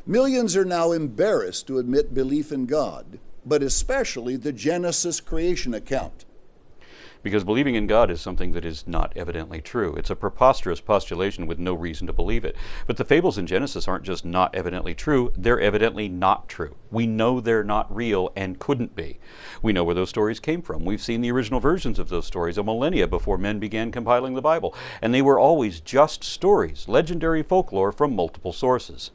Millions are now embarrassed to admit belief in God, but especially the Genesis creation account. Because believing in God is something that is not evidently true. It's a preposterous postulation with no reason to believe it. But the fables in Genesis aren't just not evidently true, they're evidently not true. We know they're not real and couldn't be. We know where those stories came from. We've seen the original versions of those stories a millennia before men began compiling the Bible, and they were always just stories, legendary folklore from multiple sources.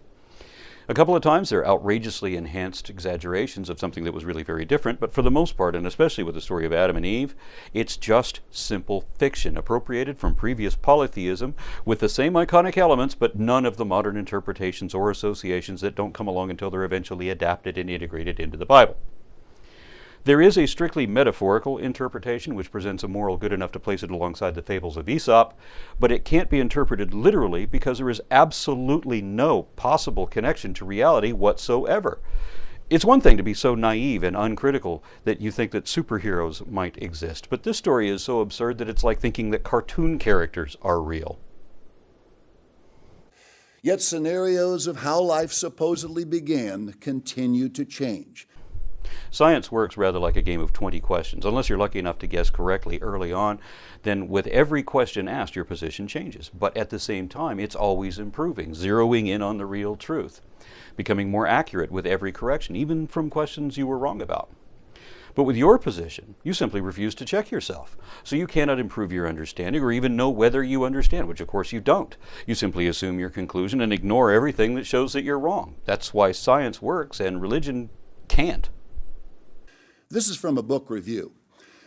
A couple of times they're outrageously enhanced exaggerations of something that was really very different, but for the most part, and especially with the story of Adam and Eve, it's just simple fiction appropriated from previous polytheism with the same iconic elements, but none of the modern interpretations or associations that don't come along until they're eventually adapted and integrated into the Bible. There is a strictly metaphorical interpretation which presents a moral good enough to place it alongside the fables of Aesop, but it can't be interpreted literally because there is absolutely no possible connection to reality whatsoever. It's one thing to be so naive and uncritical that you think that superheroes might exist, but this story is so absurd that it's like thinking that cartoon characters are real. Yet scenarios of how life supposedly began continue to change. Science works rather like a game of 20 questions. Unless you're lucky enough to guess correctly early on, then with every question asked, your position changes. But at the same time, it's always improving, zeroing in on the real truth, becoming more accurate with every correction, even from questions you were wrong about. But with your position, you simply refuse to check yourself. So you cannot improve your understanding or even know whether you understand, which of course you don't. You simply assume your conclusion and ignore everything that shows that you're wrong. That's why science works and religion can't. This is from a book review.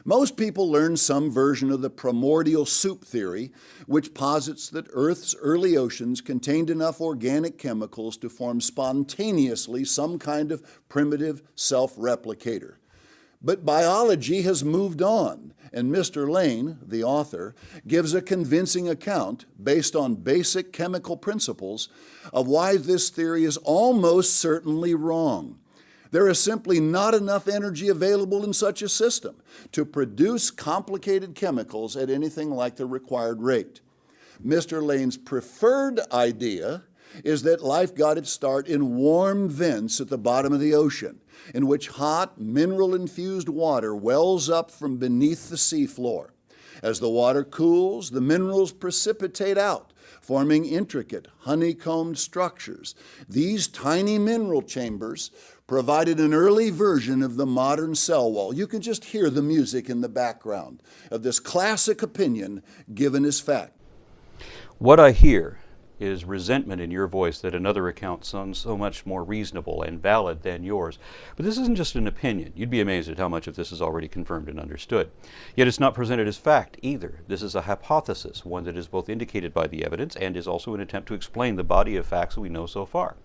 Most people learn some version of the primordial soup theory, which posits that Earth's early oceans contained enough organic chemicals to form spontaneously some kind of primitive self-replicator. But biology has moved on, and Mr. Lane, the author, gives a convincing account, based on basic chemical principles, of why this theory is almost certainly wrong. There is simply not enough energy available in such a system to produce complicated chemicals at anything like the required rate. Mr. Lane's preferred idea is that life got its start in warm vents at the bottom of the ocean, in which hot, mineral-infused water wells up from beneath the seafloor. As the water cools, the minerals precipitate out, forming intricate, honeycombed structures. These tiny mineral chambers provided an early version of the modern cell wall. You can just hear the music in the background of this classic opinion given as fact. What I hear is resentment in your voice that another account sounds so much more reasonable and valid than yours. But this isn't just an opinion. You'd be amazed at how much of this is already confirmed and understood. Yet it's not presented as fact either. This is a hypothesis, one that is both indicated by the evidence and is also an attempt to explain the body of facts we know so far.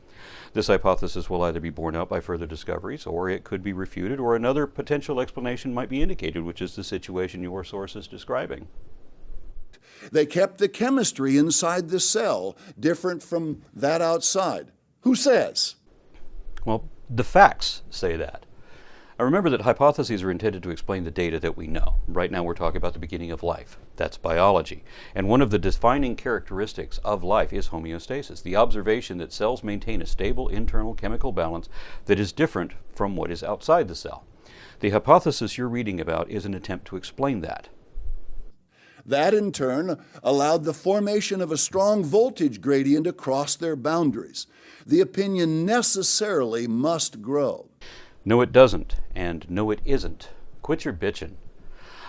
This hypothesis will either be borne out by further discoveries, or it could be refuted, or another potential explanation might be indicated, which is the situation your source is describing. They kept the chemistry inside the cell different from that outside. Who says? Well, the facts say that. I remember that hypotheses are intended to explain the data that we know. Right now we're talking about the beginning of life. That's biology. And one of the defining characteristics of life is homeostasis, the observation that cells maintain a stable internal chemical balance that is different from what is outside the cell. The hypothesis you're reading about is an attempt to explain that. That, in turn, allowed the formation of a strong voltage gradient across their boundaries. The opinion necessarily must grow. No, it doesn't, and no, it isn't. Quit your bitchin'.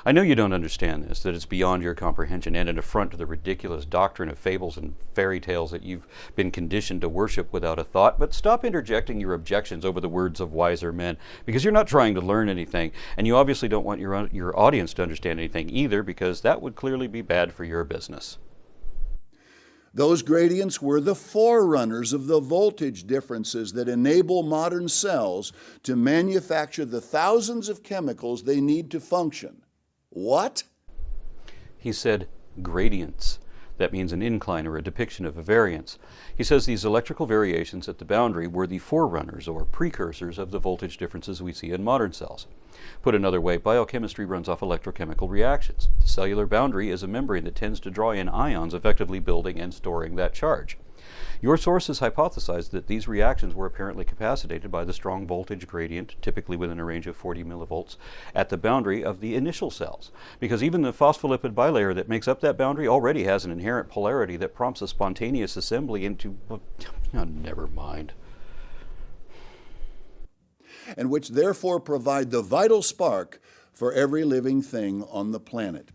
I know you don't understand this, that it's beyond your comprehension and an affront to the ridiculous doctrine of fables and fairy tales that you've been conditioned to worship without a thought, but stop interjecting your objections over the words of wiser men, because you're not trying to learn anything, and you obviously don't want your audience to understand anything either, because that would clearly be bad for your business. Those gradients were the forerunners of the voltage differences that enable modern cells to manufacture the thousands of chemicals they need to function. What? He said gradients. That means an incline or a depiction of a variance. He says these electrical variations at the boundary were the forerunners or precursors of the voltage differences we see in modern cells. Put another way, biochemistry runs off electrochemical reactions. The cellular boundary is a membrane that tends to draw in ions, effectively building and storing that charge. Your sources hypothesized that these reactions were apparently capacitated by the strong voltage gradient, typically within a range of 40 millivolts, at the boundary of the initial cells, because even the phospholipid bilayer that makes up that boundary already has an inherent polarity that prompts a spontaneous assembly into... Oh, never mind. And which therefore provide the vital spark for every living thing on the planet.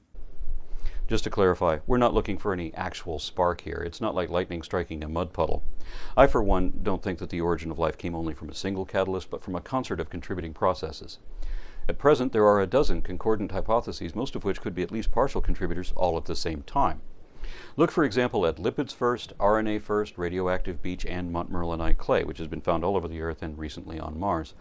Just to clarify, we're not looking for any actual spark here. It's not like lightning striking a mud puddle. I, for one, don't think that the origin of life came only from a single catalyst, but from a concert of contributing processes. At present, there are a dozen concordant hypotheses, most of which could be at least partial contributors all at the same time. Look, for example, at lipids first, RNA first, radioactive beach, and Montmorillonite clay, which has been found all over the Earth and recently on Mars.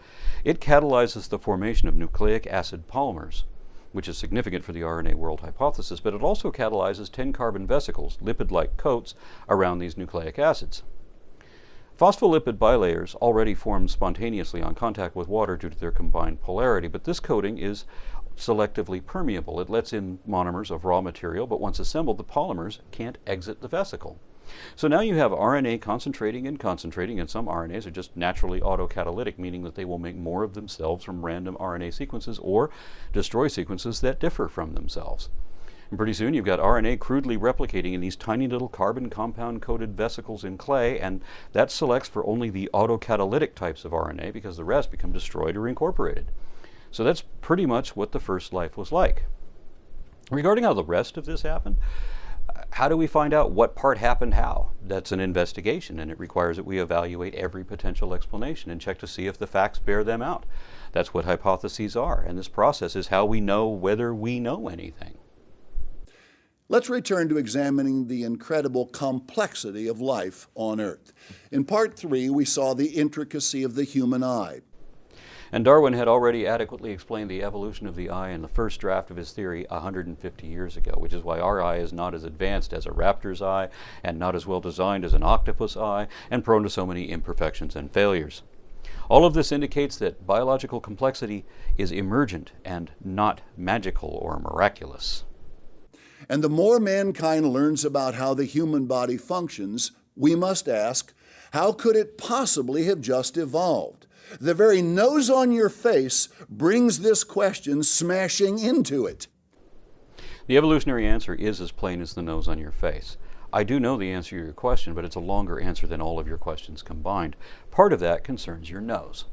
It catalyzes the formation of nucleic acid polymers, which is significant for the RNA world hypothesis, but it also catalyzes 10-carbon vesicles, lipid-like coats, around these nucleic acids. Phospholipid bilayers already form spontaneously on contact with water due to their combined polarity, but this coating is selectively permeable. It lets in monomers of raw material, but once assembled, the polymers can't exit the vesicle. So now you have RNA concentrating, and some RNAs are just naturally autocatalytic, meaning that they will make more of themselves from random RNA sequences or destroy sequences that differ from themselves. And pretty soon you've got RNA crudely replicating in these tiny little carbon compound-coated vesicles in clay, and that selects for only the autocatalytic types of RNA because the rest become destroyed or incorporated. So that's pretty much what the first life was like. Regarding how the rest of this happened, how do we find out what part happened how? That's an investigation, and it requires that we evaluate every potential explanation and check to see if the facts bear them out. That's what hypotheses are, and this process is how we know whether we know anything. Let's return to examining the incredible complexity of life on Earth. In Part 3, we saw the intricacy of the human eye. And Darwin had already adequately explained the evolution of the eye in the first draft of his theory 150 years ago, which is why our eye is not as advanced as a raptor's eye, and not as well designed as an octopus eye, and prone to so many imperfections and failures. All of this indicates that biological complexity is emergent and not magical or miraculous. And the more mankind learns about how the human body functions, we must ask, how could it possibly have just evolved? The very nose on your face brings this question smashing into it. The evolutionary answer is as plain as the nose on your face. I do know the answer to your question, but it's a longer answer than all of your questions combined. Part of that concerns your nose.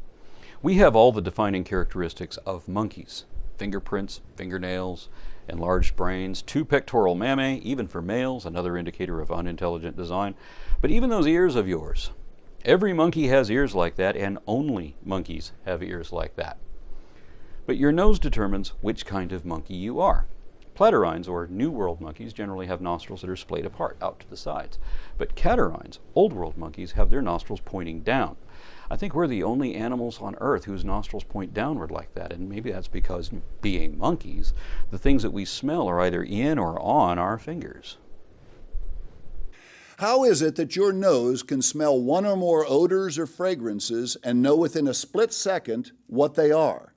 We have all the defining characteristics of monkeys: fingerprints, fingernails, enlarged brains, 2 pectoral mammae, even for males, another indicator of unintelligent design. But even those ears of yours, every monkey has ears like that, and only monkeys have ears like that. But your nose determines which kind of monkey you are. Platyrrhines, or New World monkeys, generally have nostrils that are splayed apart out to the sides. But catarrhines, Old World monkeys, have their nostrils pointing down. I think we're the only animals on Earth whose nostrils point downward like that, and maybe that's because, being monkeys, the things that we smell are either in or on our fingers. How is it that your nose can smell one or more odors or fragrances and know within a split second what they are?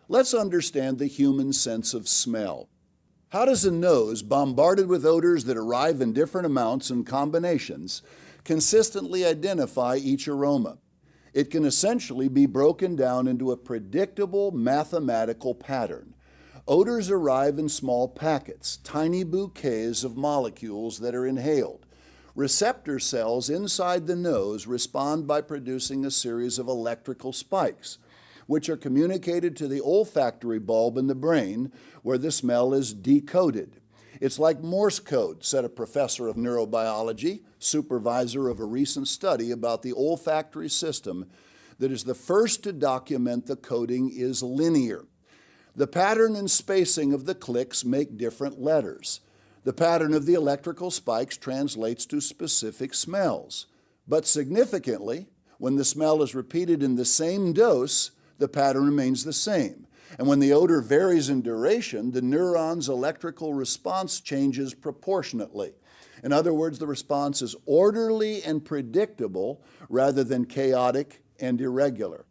Let's understand the human sense of smell. How does a nose, bombarded with odors that arrive in different amounts and combinations, consistently identify each aroma? It can essentially be broken down into a predictable mathematical pattern. Odors arrive in small packets, tiny bouquets of molecules that are inhaled. Receptor cells inside the nose respond by producing a series of electrical spikes, which are communicated to the olfactory bulb in the brain, where the smell is decoded. It's like Morse code, said a professor of neurobiology, supervisor of a recent study about the olfactory system, that is the first to document the coding is linear. The pattern and spacing of the clicks make different letters. The pattern of the electrical spikes translates to specific smells. But significantly, when the smell is repeated in the same dose, the pattern remains the same. And when the odor varies in duration, the neuron's electrical response changes proportionately. In other words, the response is orderly and predictable rather than chaotic and irregular.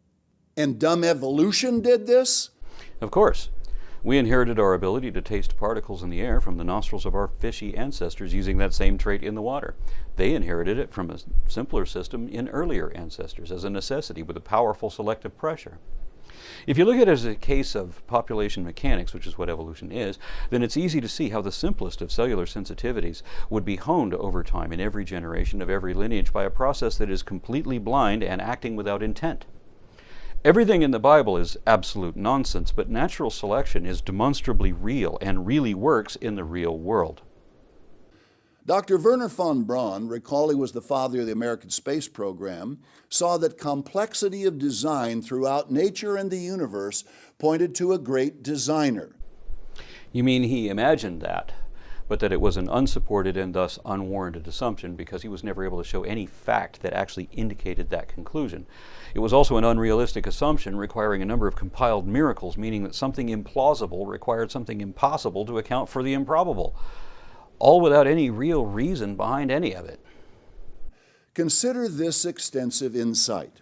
And dumb evolution did this? Of course. We inherited our ability to taste particles in the air from the nostrils of our fishy ancestors using that same trait in the water. They inherited it from a simpler system in earlier ancestors as a necessity with a powerful selective pressure. If you look at it as a case of population mechanics, which is what evolution is, then it's easy to see how the simplest of cellular sensitivities would be honed over time in every generation of every lineage by a process that is completely blind and acting without intent. Everything in the Bible is absolute nonsense, but natural selection is demonstrably real and really works in the real world. Dr. Wernher von Braun, recalling he was the father of the American space program, saw that complexity of design throughout nature and the universe pointed to a great designer. You mean he imagined that, but that it was an unsupported and thus unwarranted assumption because he was never able to show any fact that actually indicated that conclusion. It was also an unrealistic assumption requiring a number of compiled miracles, meaning that something implausible required something impossible to account for the improbable, all without any real reason behind any of it. Consider this extensive insight.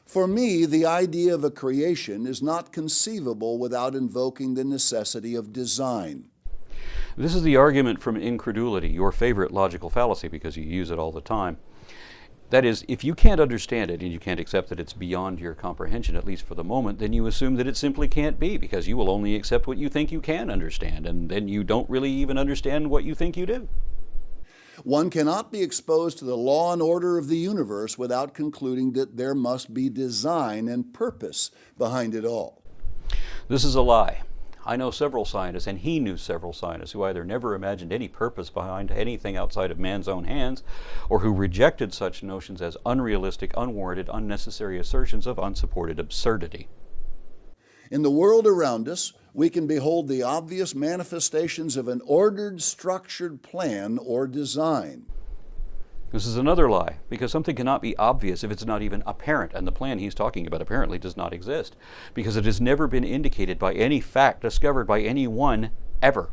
For me, the idea of a creation is not conceivable without invoking the necessity of design. This is the argument from incredulity, your favorite logical fallacy because you use it all the time. That is, if you can't understand it and you can't accept that it's beyond your comprehension, at least for the moment, then you assume that it simply can't be because you will only accept what you think you can understand, and then you don't really even understand what you think you do. One cannot be exposed to the law and order of the universe without concluding that there must be design and purpose behind it all. This is a lie. I know several scientists, and he knew several scientists, who either never imagined any purpose behind anything outside of man's own hands, or who rejected such notions as unrealistic, unwarranted, unnecessary assertions of unsupported absurdity. In the world around us, we can behold the obvious manifestations of an ordered, structured plan or design. This is another lie, because something cannot be obvious if it's not even apparent, and the plan he's talking about apparently does not exist, because it has never been indicated by any fact discovered by anyone ever.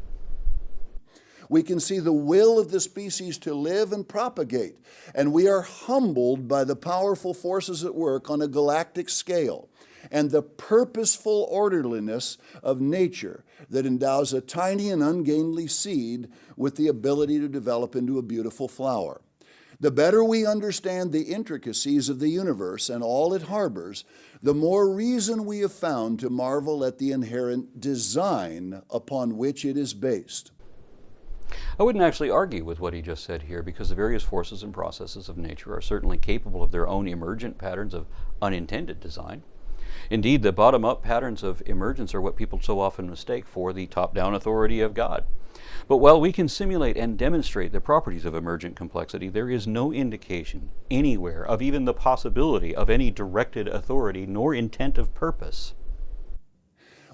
We can see the will of the species to live and propagate, and we are humbled by the powerful forces at work on a galactic scale and the purposeful orderliness of nature that endows a tiny and ungainly seed with the ability to develop into a beautiful flower. The better we understand the intricacies of the universe and all it harbors, the more reason we have found to marvel at the inherent design upon which it is based. I wouldn't actually argue with what he just said here, because the various forces and processes of nature are certainly capable of their own emergent patterns of unintended design. Indeed, the bottom-up patterns of emergence are what people so often mistake for the top-down authority of God. But while we can simulate and demonstrate the properties of emergent complexity, there is no indication anywhere of even the possibility of any directed authority nor intent of purpose.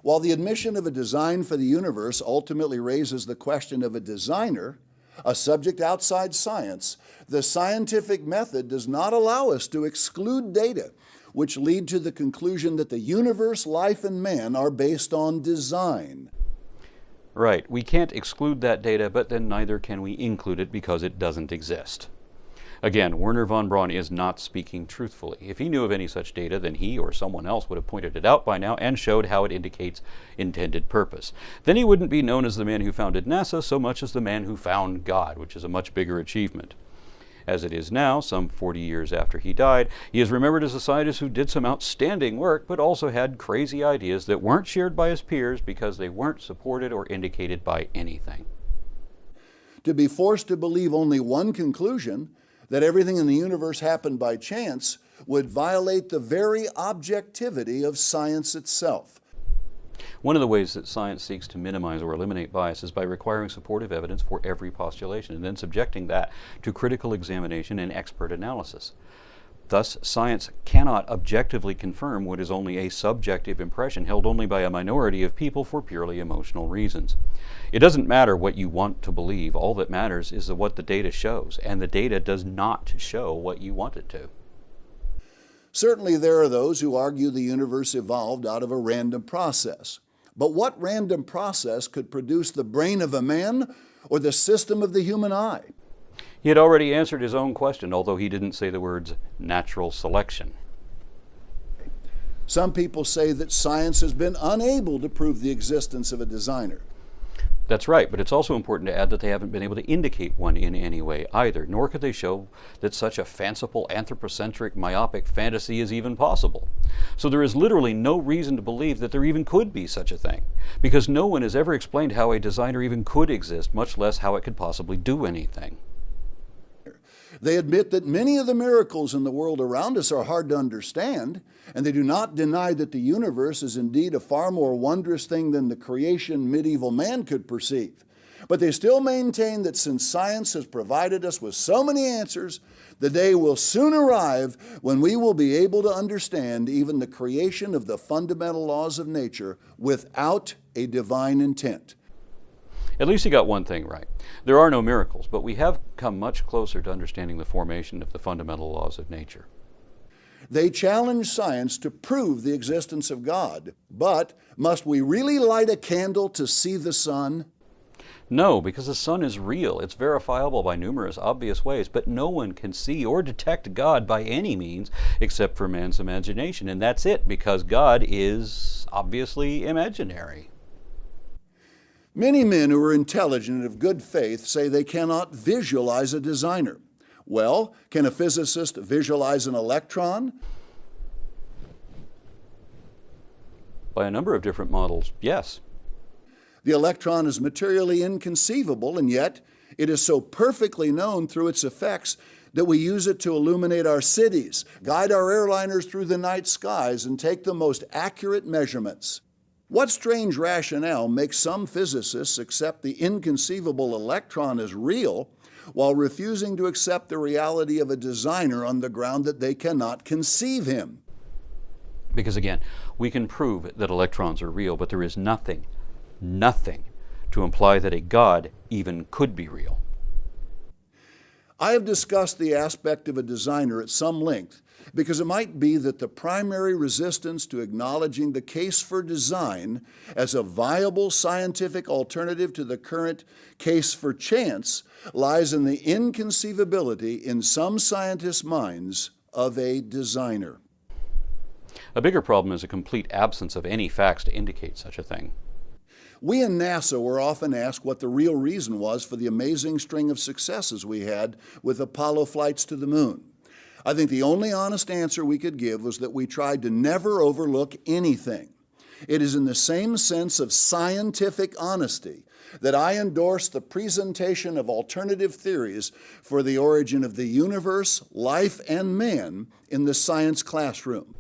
While the admission of a design for the universe ultimately raises the question of a designer, a subject outside science, the scientific method does not allow us to exclude data which lead to the conclusion that the universe, life, and man are based on design. Right, we can't exclude that data, but then neither can we include it because it doesn't exist. Again, Wernher von Braun is not speaking truthfully. If he knew of any such data, then he or someone else would have pointed it out by now and showed how it indicates intended purpose. Then he wouldn't be known as the man who founded NASA so much as the man who found God, which is a much bigger achievement. As it is now, some 40 years after he died, he is remembered as a scientist who did some outstanding work, but also had crazy ideas that weren't shared by his peers because they weren't supported or indicated by anything. To be forced to believe only one conclusion, that everything in the universe happened by chance, would violate the very objectivity of science itself. One of the ways that science seeks to minimize or eliminate bias is by requiring supportive evidence for every postulation and then subjecting that to critical examination and expert analysis. Thus, science cannot objectively confirm what is only a subjective impression held only by a minority of people for purely emotional reasons. It doesn't matter what you want to believe. All that matters is what the data shows, and the data does not show what you want it to. Certainly there are those who argue the universe evolved out of a random process. But what random process could produce the brain of a man or the system of the human eye? He had already answered his own question, although he didn't say the words natural selection. Some people say that science has been unable to prove the existence of a designer. That's right, but it's also important to add that they haven't been able to indicate one in any way either, nor could they show that such a fanciful, anthropocentric, myopic fantasy is even possible. So there is literally no reason to believe that there even could be such a thing, because no one has ever explained how a designer even could exist, much less how it could possibly do anything. They admit that many of the miracles in the world around us are hard to understand, and they do not deny that the universe is indeed a far more wondrous thing than the creation medieval man could perceive. But they still maintain that since science has provided us with so many answers, the day will soon arrive when we will be able to understand even the creation of the fundamental laws of nature without a divine intent. At least he got one thing right. There are no miracles, but we have come much closer to understanding the formation of the fundamental laws of nature. They challenge science to prove the existence of God. But must we really light a candle to see the sun? No, because the sun is real. It's verifiable by numerous obvious ways, but no one can see or detect God by any means except for man's imagination. And that's it, because God is obviously imaginary. Many men who are intelligent and of good faith say they cannot visualize a designer. Well, can a physicist visualize an electron? By a number of different models, yes. The electron is materially inconceivable, and yet it is so perfectly known through its effects that we use it to illuminate our cities, guide our airliners through the night skies, and take the most accurate measurements. What strange rationale makes some physicists accept the inconceivable electron as real while refusing to accept the reality of a designer on the ground that they cannot conceive him? Because again, we can prove that electrons are real, but there is nothing to imply that a God even could be real. I have discussed the aspect of a designer at some length because it might be that the primary resistance to acknowledging the case for design as a viable scientific alternative to the current case for chance lies in the inconceivability in some scientists' minds of a designer. A bigger problem is a complete absence of any facts to indicate such a thing. We in NASA were often asked what the real reason was for the amazing string of successes we had with Apollo flights to the moon. I think the only honest answer we could give was that we tried to never overlook anything. It is in the same sense of scientific honesty that I endorse the presentation of alternative theories for the origin of the universe, life, and man in the science classroom.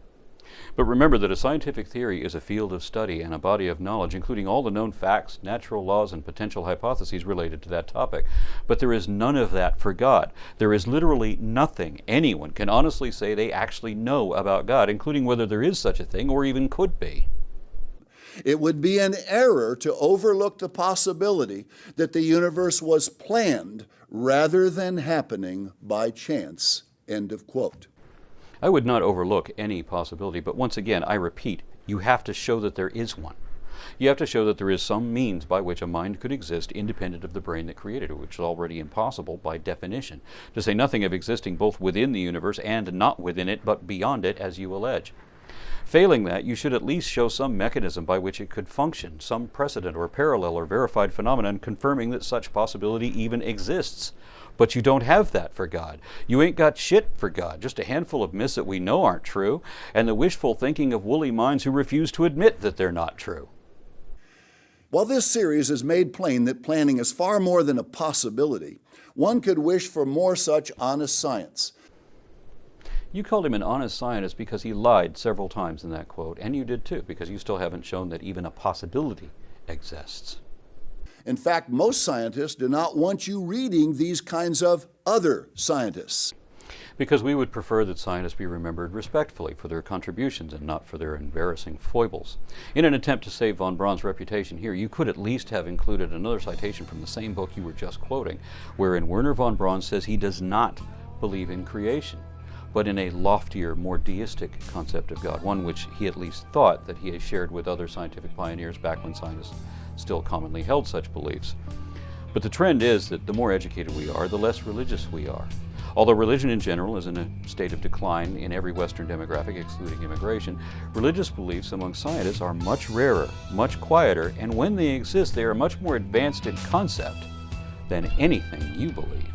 But remember that a scientific theory is a field of study and a body of knowledge, including all the known facts, natural laws, and potential hypotheses related to that topic. But there is none of that for God. There is literally nothing anyone can honestly say they actually know about God, including whether there is such a thing or even could be. It would be an error to overlook the possibility that the universe was planned rather than happening by chance. End of quote. I would not overlook any possibility, but once again, I repeat, you have to show that there is one. You have to show that there is some means by which a mind could exist independent of the brain that created it, which is already impossible by definition, to say nothing of existing both within the universe and not within it, but beyond it, as you allege. Failing that, you should at least show some mechanism by which it could function, some precedent or parallel or verified phenomenon confirming that such possibility even exists. But you don't have that for God. You ain't got shit for God, just a handful of myths that we know aren't true, and the wishful thinking of woolly minds who refuse to admit that they're not true. While this series has made plain that planning is far more than a possibility, one could wish for more such honest science. You called him an honest scientist because he lied several times in that quote, and you did too, because you still haven't shown that even a possibility exists. In fact, most scientists do not want you reading these kinds of other scientists. Because we would prefer that scientists be remembered respectfully for their contributions and not for their embarrassing foibles. In an attempt to save von Braun's reputation here, you could at least have included another citation from the same book you were just quoting, wherein Werner von Braun says he does not believe in creation, but in a loftier, more deistic concept of God, one which he at least thought that he had shared with other scientific pioneers back when scientists still commonly held such beliefs. But the trend is that the more educated we are, the less religious we are. Although religion in general is in a state of decline in every Western demographic, excluding immigration, religious beliefs among scientists are much rarer, much quieter, and when they exist, they are much more advanced in concept than anything you believe.